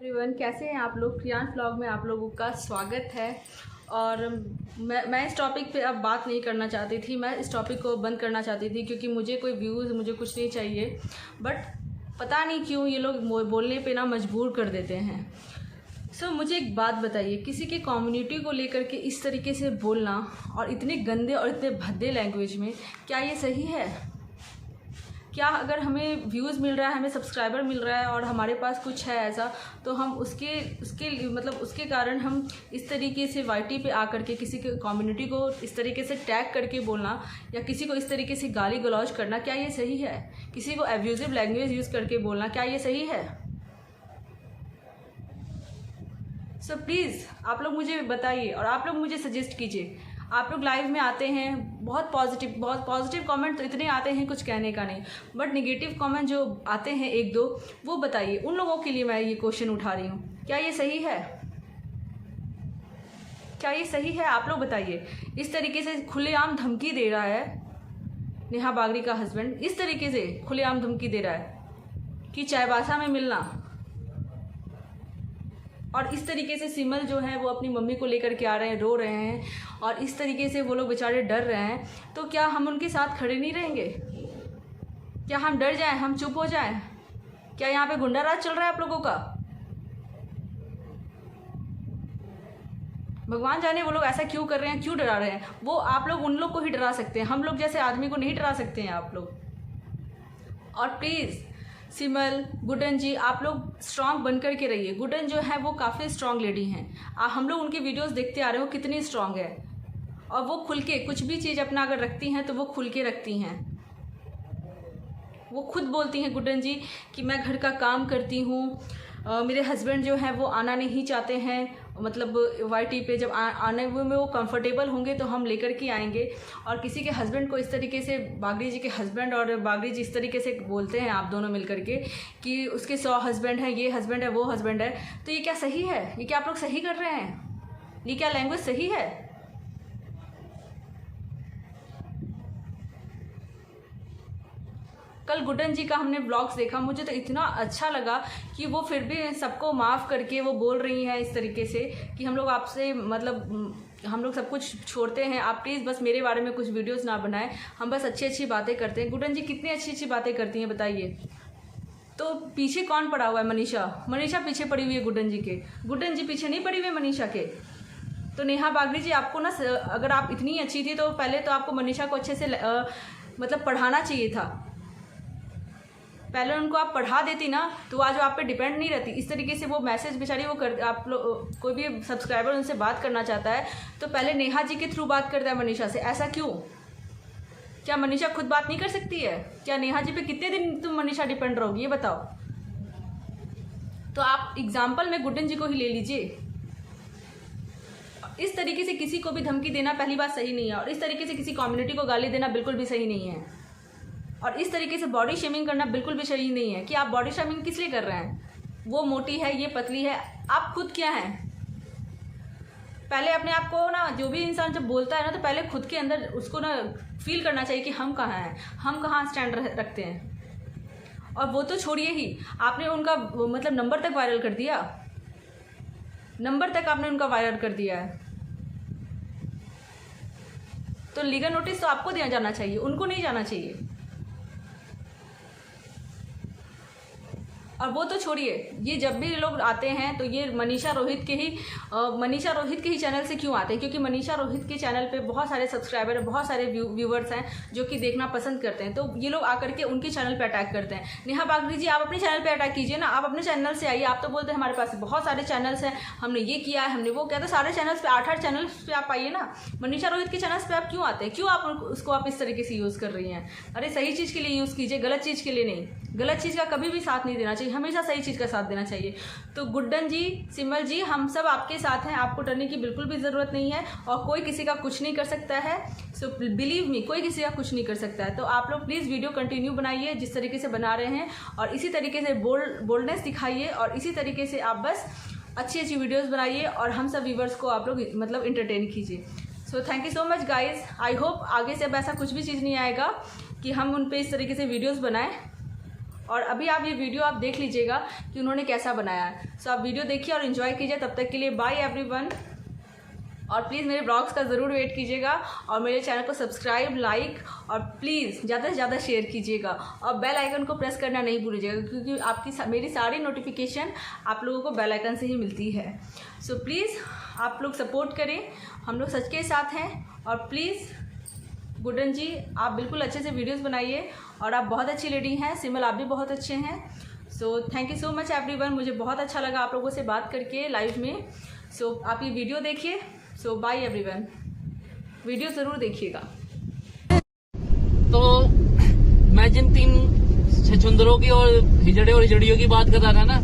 Everyone, कैसे हैं आप लोग। प्रियांश व्लॉग में आप लोगों का स्वागत है। और मैं इस टॉपिक पे अब बात नहीं करना चाहती थी। मैं इस टॉपिक को बंद करना चाहती थी क्योंकि मुझे कोई व्यूज़, मुझे कुछ नहीं चाहिए। बट पता नहीं क्यों ये लोग बोलने पे ना मजबूर कर देते हैं। मुझे एक बात बताइए, किसी के कम्युनिटी को लेकर के इस तरीके से बोलना और इतने गंदे और इतने भद्दे लैंग्वेज में, क्या ये सही है? क्या अगर हमें व्यूज़ मिल रहा है, हमें सब्सक्राइबर मिल रहा है और हमारे पास कुछ है ऐसा, तो हम उसके कारण हम इस तरीके से वाईटी पे आकर के किसी के कम्युनिटी को इस तरीके से टैग करके बोलना या किसी को इस तरीके से गाली गलौज करना, क्या ये सही है? किसी को एब्यूजिव लैंग्वेज यूज़ करके बोलना, क्या ये सही है? प्लीज़ आप लोग मुझे बताइए और आप लोग मुझे सजेस्ट कीजिए। आप लोग लाइव में आते हैं, बहुत पॉजिटिव कमेंट तो इतने आते हैं, कुछ कहने का नहीं। बट नेगेटिव कमेंट जो आते हैं एक दो, वो बताइए। उन लोगों के लिए मैं ये क्वेश्चन उठा रही हूँ, क्या ये सही है? क्या ये सही है? आप लोग बताइए। इस तरीके से खुलेआम धमकी दे रहा है नेहा बागरी का हस्बैंड, इस तरीके से खुलेआम धमकी दे रहा है कि चायबासा में मिलना। और इस तरीके से सिमल जो है वो अपनी मम्मी को लेकर के आ रहे हैं, रो रहे हैं और इस तरीके से वो लोग बेचारे डर रहे हैं। तो क्या हम उनके साथ खड़े नहीं रहेंगे? क्या हम डर जाएं, हम चुप हो जाएं? क्या यहाँ पे गुंडा राज चल रहा है आप लोगों का? भगवान जाने वो लोग ऐसा क्यों कर रहे हैं, क्यों डरा रहे हैं। वो आप लोग उन लोग को ही डरा सकते हैं, हम लोग जैसे आदमी को नहीं डरा सकते हैं आप लोग। और प्लीज़ सिमल, गुडन जी, आप लोग स्ट्रांग बन कर के रहिए। गुडन जो है वो काफ़ी स्ट्रांग लेडी हैं। हम लोग उनकी वीडियोस देखते आ रहे हो, कितनी स्ट्रांग है। और वो खुल के कुछ भी चीज़ अपना अगर रखती हैं तो वो खुल के रखती हैं। वो खुद बोलती हैं गुडन जी कि मैं घर का काम करती हूँ, मेरे हस्बैंड जो हैं वो आना नहीं चाहते हैं, मतलब वाईटी पे जब आने में वो कंफर्टेबल होंगे तो हम लेकर के आएंगे। और किसी के हस्बैंड को इस तरीके से, बागरी जी के हस्बैंड और बागरी जी इस तरीके से बोलते हैं आप दोनों मिलकर के कि उसके 100 हस्बैंड हैं, ये हस्बैंड है, वो हस्बैंड है। तो ये क्या सही है? ये क्या आप लोग सही कर रहे हैं? ये क्या लैंग्वेज सही है? कल गुडन जी का हमने ब्लॉग्स देखा, मुझे तो इतना अच्छा लगा कि वो फिर भी सबको माफ़ करके वो बोल रही हैं इस तरीके से कि हम लोग आपसे, मतलब हम लोग सब कुछ छोड़ते हैं, आप प्लीज़ बस मेरे बारे में कुछ वीडियोस ना बनाएं, हम बस अच्छी अच्छी बातें करते हैं। गुडन जी कितनी अच्छी अच्छी बातें करती हैं बताइए। तो पीछे कौन पड़ा हुआ है? मनीषा पीछे पड़ी हुई है गुडन जी के। गुडन जी पीछे नहीं पड़ी हुई मनीषा के। तो नेहा बागरी जी, आपको ना, अगर आप इतनी अच्छी थी तो पहले तो आपको मनीषा को अच्छे से मतलब पढ़ाना चाहिए था। पहले उनको आप पढ़ा देती ना तो आज वो आप पे डिपेंड नहीं रहती। इस तरीके से वो मैसेज बेचारी वो कर, आप लोग कोई भी सब्सक्राइबर उनसे बात करना चाहता है तो पहले नेहा जी के थ्रू बात करता है मनीषा से। ऐसा क्यों? क्या मनीषा खुद बात नहीं कर सकती है? क्या नेहा जी पे कितने दिन तुम मनीषा डिपेंड रहोगी, ये बताओ। तो आप एग्जाम्पल में गुडन जी को ही ले लीजिए। इस तरीके से किसी को भी धमकी देना पहली बात सही नहीं है, और इस तरीके से किसी कम्युनिटी को गाली देना बिल्कुल भी सही नहीं है। और इस तरीके से बॉडी शेमिंग करना बिल्कुल भी सही नहीं है। कि आप बॉडी शेमिंग किस लिए कर रहे हैं? वो मोटी है, ये पतली है, आप खुद क्या हैं? पहले अपने आप को ना, जो भी इंसान जब बोलता है ना तो पहले खुद के अंदर उसको ना फील करना चाहिए कि हम कहाँ हैं, हम कहाँ स्टैंड रखते हैं। और वो तो छोड़िए ही, आपने उनका मतलब नंबर तक वायरल कर दिया, नंबर तक आपने उनका वायरल कर दिया है। तो लीगल नोटिस तो आपको दिया जाना चाहिए, उनको नहीं जाना चाहिए। और वो तो छोड़िए, ये जब भी लोग आते हैं तो ये मनीषा रोहित के ही चैनल से क्यों आते हैं? क्योंकि मनीषा रोहित के चैनल पे बहुत सारे सब्सक्राइबर, बहुत सारे व्यूवर्स हैं जो कि देखना पसंद करते हैं। तो ये लोग आकर के उनके चैनल पे अटैक करते हैं। नेहा बागरी जी, आप अपने चैनल पे अटैक कीजिए ना, आप अपने चैनल से आइए। आप तो बोलते हैं हमारे पास बहुत सारे चैनल्स हैं, हमने ये किया है, हमने वो किया। तो सारे चैनल्स पे, 8 चैनल्स पे आप आइए ना। मनीषा रोहित के चैनल्स पे आप क्यों आते हैं? क्यों आप उसको आप इस तरीके से यूज़ कर रही हैं? अरे सही चीज़ के लिए यूज़ कीजिए, गलत चीज़ के लिए नहीं। गलत चीज़ का कभी भी साथ नहीं देना चाहिए, हमेशा सही चीज़ का साथ देना चाहिए। तो गुड्डन जी, सिमल जी, हम सब आपके साथ हैं, आपको डरने की बिल्कुल भी ज़रूरत नहीं है। और कोई किसी का कुछ नहीं कर सकता है। सो बिलीव मी, कोई किसी का कुछ नहीं कर सकता है। तो आप लोग प्लीज़ वीडियो कंटिन्यू बनाइए जिस तरीके से बना रहे हैं, और इसी तरीके से बोल्डनेस दिखाइए, और इसी तरीके से आप बस अच्छी अच्छी वीडियोज़ बनाइए और हम सब व्यूवर्स को आप लोग मतलब इंटरटेन कीजिए। So thank you so much guys. I hope आगे से अब ऐसा कुछ भी चीज़ नहीं आएगा कि हम उन पे इस तरीके से वीडियोज़ बनाएं। और अभी आप ये वीडियो आप देख लीजिएगा कि उन्होंने कैसा बनाया है। सो आप वीडियो देखिए और इन्जॉय कीजिए। तब तक के लिए बाय एवरीवन, और प्लीज़ मेरे ब्लॉग्स का ज़रूर वेट कीजिएगा और मेरे चैनल को सब्सक्राइब, लाइक और प्लीज़ ज़्यादा से ज़्यादा शेयर कीजिएगा और बेल आइकन को प्रेस करना नहीं भूलिएगा, क्योंकि मेरी सारी नोटिफिकेशन आप लोगों को बेल आइकन से ही मिलती है। सो प्लीज़ आप लोग सपोर्ट करें, हम लोग सच के साथ हैं। और प्लीज़ गुडन जी, आप बिल्कुल अच्छे से वीडियोज़ बनाइए और आप बहुत अच्छी लेडी हैं। सिमल, आप भी बहुत अच्छे हैं। So thank you so much everyone, मुझे बहुत अच्छा लगा आप लोगों से बात करके लाइव में। सो आप ये वीडियो देखिए। सो बाय एवरीवन, वीडियो ज़रूर देखिएगा। तो मैं जिन 3 छछुंदरों की और हिजड़े और हिजड़ियों की बात कर रहा था ना,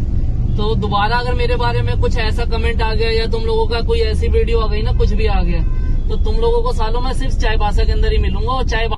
तो दोबारा अगर मेरे बारे में कुछ ऐसा कमेंट आ गया या तुम लोगों का कोई ऐसी वीडियो आ गई ना, कुछ भी आ गया, तो तुम लोगों को सालों में सिर्फ चाय बासा के अंदर ही मिलूंगा। और चाय